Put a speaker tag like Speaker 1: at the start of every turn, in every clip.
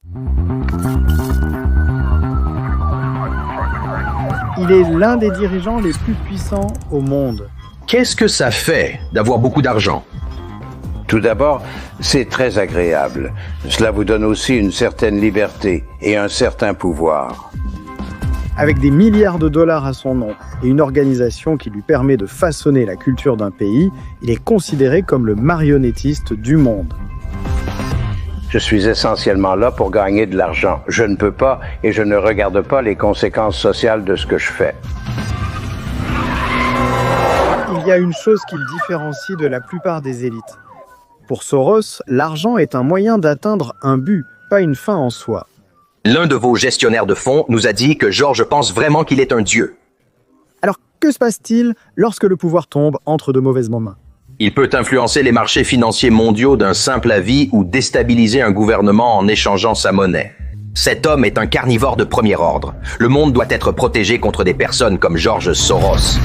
Speaker 1: Il est l'un des dirigeants les plus puissants au monde.
Speaker 2: Qu'est-ce que ça fait d'avoir beaucoup d'argent?
Speaker 3: Tout d'abord, c'est très agréable. Cela vous donne aussi une certaine liberté et un certain pouvoir.
Speaker 1: Avec des milliards de dollars à son nom et une organisation qui lui permet de façonner la culture d'un pays, il est considéré comme le marionnettiste du monde.
Speaker 3: Je suis essentiellement là pour gagner de l'argent. Je ne peux pas et je ne regarde pas les conséquences sociales de ce que je fais.
Speaker 1: Il y a une chose qui le différencie de la plupart des élites. Pour Soros, l'argent est un moyen d'atteindre un but, pas une fin en soi.
Speaker 2: L'un de vos gestionnaires de fonds nous a dit que George pense vraiment qu'il est un dieu.
Speaker 1: Alors, que se passe-t-il lorsque le pouvoir tombe entre de mauvaises mains ?
Speaker 2: Il peut influencer les marchés financiers mondiaux d'un simple avis ou déstabiliser un gouvernement en échangeant sa monnaie. Cet homme est un carnivore de premier ordre. Le monde doit être protégé contre des personnes comme George Soros.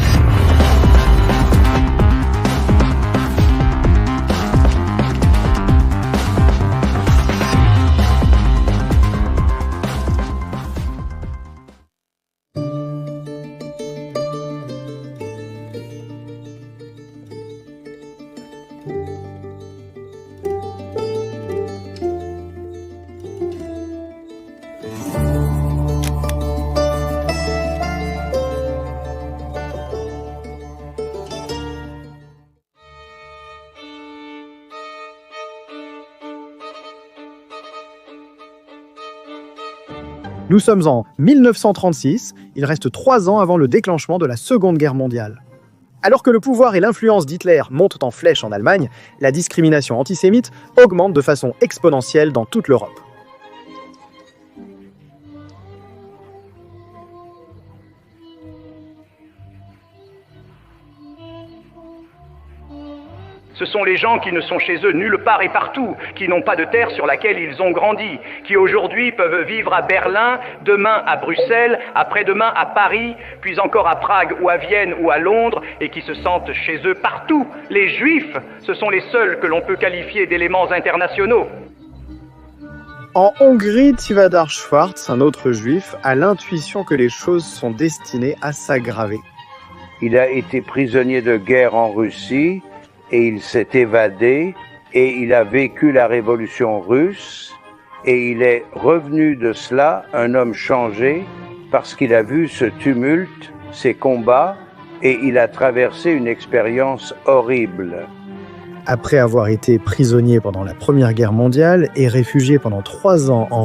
Speaker 1: Nous sommes en 1936, il reste 3 ans avant le déclenchement de la Seconde Guerre mondiale. Alors que le pouvoir et l'influence d'Hitler montent en flèche en Allemagne, la discrimination antisémite augmente de façon exponentielle dans toute l'Europe.
Speaker 4: Ce sont les gens qui ne sont chez eux nulle part et partout, qui n'ont pas de terre sur laquelle ils ont grandi, qui aujourd'hui peuvent vivre à Berlin, demain à Bruxelles, après-demain à Paris, puis encore à Prague ou à Vienne ou à Londres, et qui se sentent chez eux partout. Les Juifs, ce sont les seuls que l'on peut qualifier d'éléments internationaux.
Speaker 1: En Hongrie, Tivadar Schwartz, un autre juif, a l'intuition que les choses sont destinées à s'aggraver.
Speaker 3: Il a été prisonnier de guerre en Russie et il s'est évadé et il a vécu la révolution russe et il est revenu de cela un homme changé parce qu'il a vu ce tumulte, ces combats et il a traversé une expérience horrible.
Speaker 1: Après avoir été prisonnier pendant la Première Guerre mondiale et réfugié pendant 3 ans en